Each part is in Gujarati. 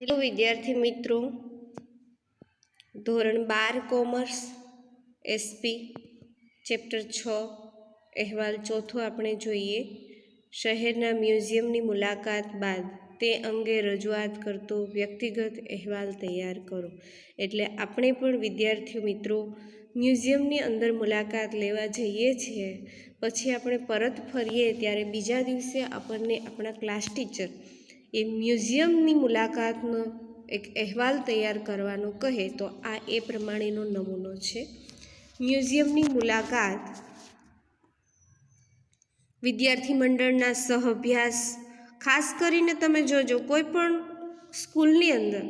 હેલો વિદ્યાર્થી મિત્રો, ધોરણ 12 કોમર્સ એસપી ચેપ્ટર 6 અહેવાલ ચોથો આપણે જોઈએ. શહેરના મ્યુઝિયમની મુલાકાત બાદ તે અંગે રજૂઆત કરતો વ્યક્તિગત અહેવાલ તૈયાર કરો. એટલે આપણે પણ વિદ્યાર્થી મિત્રો મ્યુઝિયમની અંદર મુલાકાત લેવા જઈએ છીએ, પછી આપણે પરત ફરીએ ત્યારે બીજા દિવસે આપણને આપણા ક્લાસ ટીચર એ મ્યુઝિયમની મુલાકાતનો એક અહેવાલ તૈયાર કરવાનો કહે તો આ એ પ્રમાણેનો નમૂનો છે. મ્યુઝિયમની મુલાકાત વિદ્યાર્થી મંડળના સહઅભ્યાસ, ખાસ કરીને તમે જોજો કોઈ પણ સ્કૂલની અંદર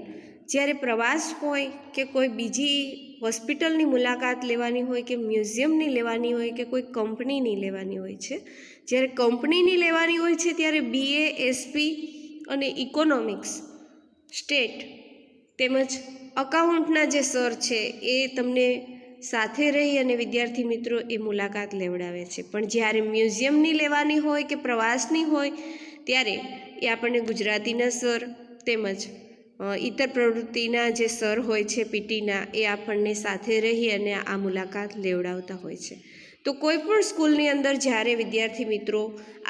જ્યારે પ્રવાસ હોય કે કોઈ બીજી હોસ્પિટલની મુલાકાત લેવાની હોય કે મ્યુઝિયમની લેવાની હોય કે કોઈ કંપનીની લેવાની હોય છે, જ્યારે કંપનીની લેવાની હોય છે ત્યારે BA, SP અને ઇકોનોમિક્સ, સ્ટેટ તેમજ અકાઉન્ટના જે સર છે એ તમને સાથે રહી અને વિદ્યાર્થી મિત્રો એ મુલાકાત લેવડાવે છે. પણ જ્યારે મ્યુઝિયમની લેવાની હોય કે પ્રવાસની હોય ત્યારે એ આપણને ગુજરાતીના સર તેમજ ઇતર પ્રવૃત્તિના જે સર હોય છે પીટીના, એ આપણને સાથે રહી અને આ મુલાકાત લેવડાવતા હોય છે. તો કોઈ પણ સ્કૂલની અંદર જ્યારે વિદ્યાર્થી મિત્રો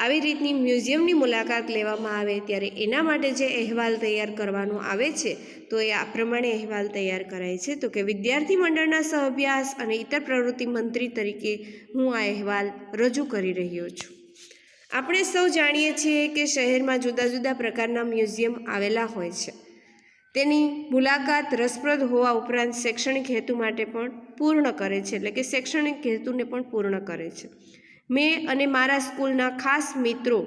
આવી રીતની મ્યુઝિયમની મુલાકાત લેવામાં આવે ત્યારે એના માટે જે અહેવાલ તૈયાર કરવાનો આવે છે તો એ આ પ્રમાણે અહેવાલ તૈયાર કરાય છે. તો કે વિદ્યાર્થી મંડળના સહઅભ્યાસ અને ઇતર પ્રવૃત્તિ મંત્રી તરીકે હું આ અહેવાલ રજૂ કરી રહ્યો છું. આપણે સૌ જાણીએ છીએ કે શહેરમાં જુદા જુદા પ્રકારના મ્યુઝિયમ આવેલા હોય છે. તેની મુલાકાત રસપ્રદ હોવા ઉપરાંત શૈક્ષણિક હેતુ માટે પણ પૂર્ણ કરે છે, એટલે કે શૈક્ષણિક હેતુને પણ પૂર્ણ કરે છે. મેં અને મારા સ્કૂલના ખાસ મિત્રો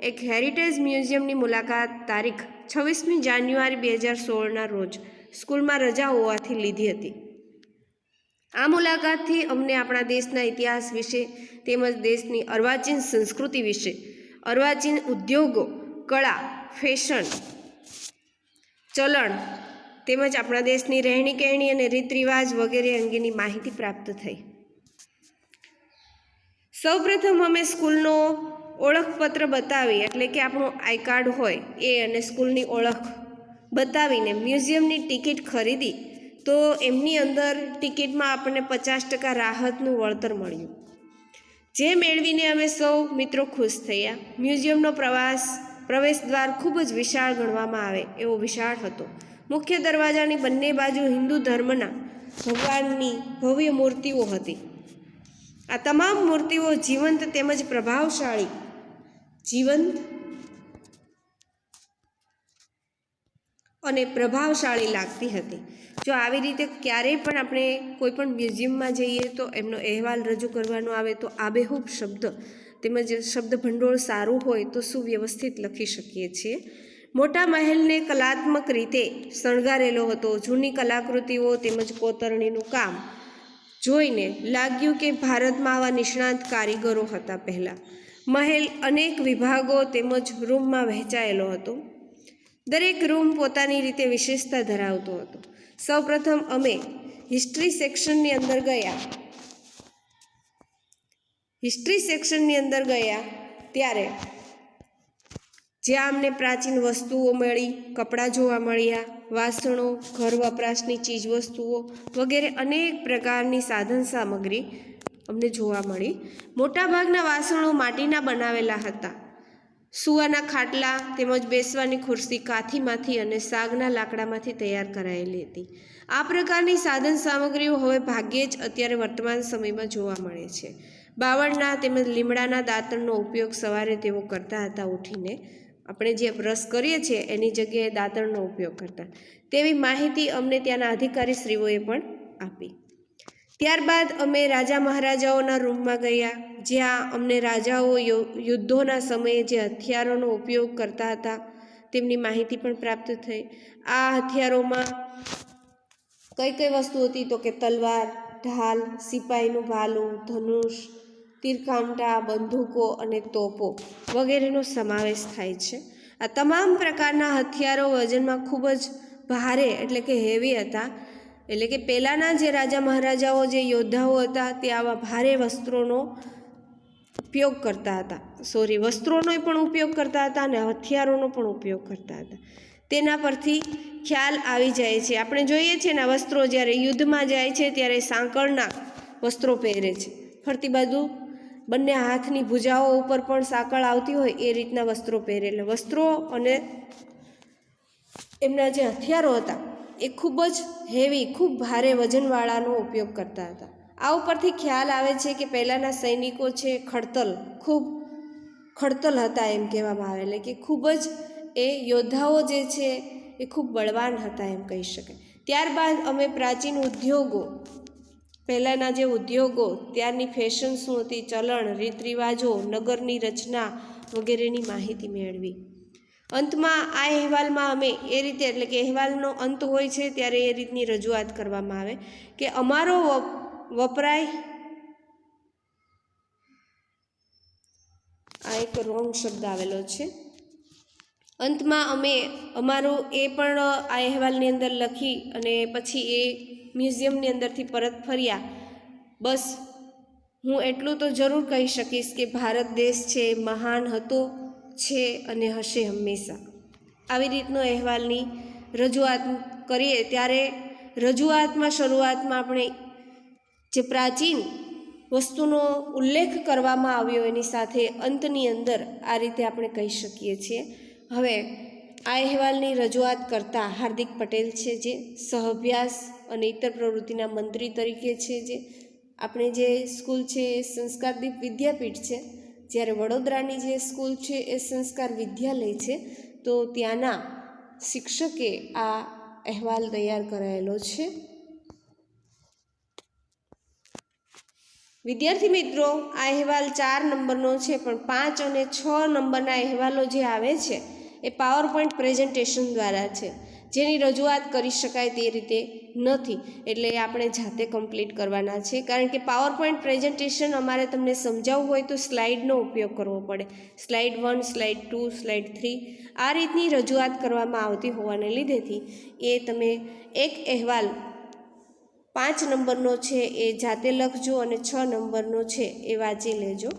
એક હેરિટેજ મ્યુઝિયમની મુલાકાત તારીખ 26મી જાન્યુઆરી 2016ના રોજ સ્કૂલમાં રજા હોવાથી લીધી હતી. આ મુલાકાતથી અમને આપણા દેશના ઇતિહાસ વિશે તેમજ દેશની અર્વાચીન સંસ્કૃતિ વિશે, અર્વાચીન ઉદ્યોગો, કળા, ફેશન, ચલણ તેમજ આપણા દેશની રહેણી કહેણી અને રીત રિવાજ વગેરે અંગેની માહિતી પ્રાપ્ત થઈ. સૌપ્રથમ અમે સ્કૂલનો ઓળખપત્ર બતાવી, એટલે કે આપણું આઈ કાર્ડ હોય એ અને સ્કૂલની ઓળખ બતાવીને મ્યુઝિયમની ટિકિટ ખરીદી તો એમની અંદર ટિકિટમાં આપણને 50% રાહતનું વળતર મળ્યું, જે મેળવીને અમે સૌ મિત્રો ખુશ થયા. મ્યુઝિયમનો પ્રવેશ દ્વાર ખૂબ જ વિશાળ ગણવામાં આવે એવો વિશાળ હતો. મુખ્ય દરવાજાની બંને બાજુ હિન્દુ ધર્મના ભગવાનની ભવ્ય મૂર્તિઓ હતી. આ તમામ મૂર્તિઓ જીવંત તેમજ પ્રભાવશાળી લાગતી હતી. જો આવી રીતે ક્યારેય પણ આપણે કોઈ પણ મ્યુઝિયમમાં જઈએ તો એમનો અહેવાલ રજૂ કરવાનો આવે તો આબેહૂબ શબ્દ તેમજ શબ્દ ભંડોળ સારું હોય તો સુવ્યવસ્થિત લખી શકીએ છીએ. મોટા મહેલને કલાત્મક રીતે શણગારેલો હતો. જૂની કલાકૃતિઓ તેમજ કોતરણીનું કામ જોઈને લાગ્યું કે ભારતમાં આવા નિષ્ણાત કારીગરો હતા પહેલાં. મહેલ અનેક વિભાગો તેમજ રૂમમાં વહેંચાયેલો હતો. દરેક રૂમ પોતાની રીતે વિશેષતા ધરાવતો હતો. સૌપ્રથમ અમે હિસ્ટ્રી સેક્શનની અંદર ગયા ત્યારે જ્યાં અમને પ્રાચીન વસ્તુઓ મળી, કપડાં જોવા મળ્યા, વાસણો, ઘર વપરાશની ચીજવસ્તુઓ વગેરે અનેક પ્રકારની સાધન સામગ્રી અમને જોવા મળી. મોટાભાગના વાસણો માટીના બનાવેલા હતા. સૂવાના ખાટલા તેમજ બેસવાની ખુરશી કાથીમાંથી અને સાગના લાકડામાંથી તૈયાર કરાયેલી હતી. આ પ્રકારની સાધન સામગ્રીઓ હવે ભાગ્યે જ અત્યારે વર્તમાન સમયમાં જોવા મળે છે. બાવળના તેમજ લીમડાના દાંતણનો ઉપયોગ સવારે તેઓ કરતા હતા. ઉઠીને આપણે જે બ્રશ કરીએ છીએ એની જગ્યાએ દાંતણનો ઉપયોગ કરતા, તેવી માહિતી અમને ત્યાંના અધિકારીશ્રીઓએ પણ આપી. ત્યારબાદ અમે રાજા મહારાજાઓના રૂમમાં ગયા, જ્યાં અમને રાજાઓ યુદ્ધોના સમયે જે હથિયારોનો ઉપયોગ કરતા હતા તેમની માહિતી પણ પ્રાપ્ત થઈ. આ હથિયારોમાં કઈ કઈ વસ્તુ હતી તો કે તલવાર, ઢાલ, સિપાહીનું ભાલું, ધનુષ, તીરકામઠા, બંદૂકો અને તોપો વગેરેનો સમાવેશ થાય છે. આ તમામ પ્રકારના હથિયારો વજનમાં ખૂબ જ ભારે એટલે કે હેવી હતા. એટલે કે પહેલાંના જે રાજા મહારાજાઓ જે યોદ્ધાઓ હતા તે આવા ભારે વસ્ત્રોનો પણ ઉપયોગ કરતા હતા અને હથિયારોનો પણ ઉપયોગ કરતા હતા. તેના પરથી ખ્યાલ આવી જાય છે. આપણે જોઈએ છીએ ને વસ્ત્રો જ્યારે યુદ્ધમાં જાય છે ત્યારે સાંકળના વસ્ત્રો પહેરે છે. ફરતી બાજુ બંને હાથની ભુજાઓ ઉપર પણ સાંકળ આવતી હોય એ રીતના વસ્ત્રો પહેરે. એટલે વસ્ત્રો અને એમના જે હથિયારો હતા એ ખૂબ જ હેવી, ખૂબ ભારે વજનવાળાનો ઉપયોગ કરતા હતા. આ ઉપરથી ખ્યાલ આવે છે કે પહેલાંના સૈનિકો છે ખૂબ ખડતલ હતા એમ કહેવામાં આવે. એટલે કે ખૂબ જ એ યોદ્ધાઓ જે છે એ ખૂબ બળવાન હતા એમ કહી શકાય. ત્યારબાદ અમે પ્રાચીન ઉદ્યોગો, પહેલાંના જે ઉદ્યોગો, ત્યારની ફેશન શું હતી, ચલણ, રીત રિવાજો, નગરની રચના વગેરેની માહિતી મેળવી. અંતમાં આ અહેવાલમાં અમે એ રીતે, એટલે કે અહેવાલનો અંત હોય છે ત્યારે એ રીતની રજૂઆત કરવામાં આવે કે અમારો વપરાય, આ એક રોંગ શબ્દ આવેલો છે. અંતમાં અમે અમારું એ પણ આ અહેવાલની અંદર લખી અને પછી એ મ્યુઝિયમની અંદરથી પરત ફર્યા. બસ હું એટલું તો જરૂર કહી શકીશ કે ભારત દેશ છે મહાન હતો, છે અને હશે હંમેશા. આવી રીતનો અહેવાલની રજૂઆત કરીએ ત્યારે શરૂઆતમાં આપણે જે પ્રાચીન વસ્તુનો ઉલ્લેખ કરવામાં આવ્યો એની સાથે અંતની અંદર આ રીતે આપણે કહી શકીએ છીએ. હવે આ અહેવાલની રજૂઆત કરતા હાર્દિક પટેલ છે, જે સહઅભ્યાસ અને ઇતર પ્રવૃત્તિના મંત્રી તરીકે છે. જે આપણે જે સ્કૂલ છે એ સંસ્કારદીપ વિદ્યાપીઠ છે, જ્યારે વડોદરાની જે સ્કૂલ છે એ સંસ્કાર વિદ્યાલય છે. તો ત્યાંના શિક્ષકે આ અહેવાલ તૈયાર કરાયેલો છે. વિદ્યાર્થી મિત્રો, આ અહેવાલ 4 નંબરનો છે, પણ 5 અને 6 નંબરના અહેવાલો જે આવે છે એ પાવર પોઈન્ટ પ્રેઝન્ટેશન દ્વારા છે, જેની રજૂઆત કરી શકાય તે રીતે નથી. એટલે આપણે જાતે કમ્પ્લીટ કરવાના છે, કારણ કે પાવર પોઈન્ટ પ્રેઝન્ટેશન અમારે તમને સમજાવવું હોય તો સ્લાઇડનો ઉપયોગ કરવો પડે. સ્લાઇડ 1, સ્લાઇડ 2, સ્લાઇડ 3 આ રીતની રજૂઆત કરવામાં આવતી હોવાને લીધેથી એ તમે એક અહેવાલ 5 નંબરનો છે એ જાતે લખજો અને 6 નંબરનો છે એ વાંચી લેજો.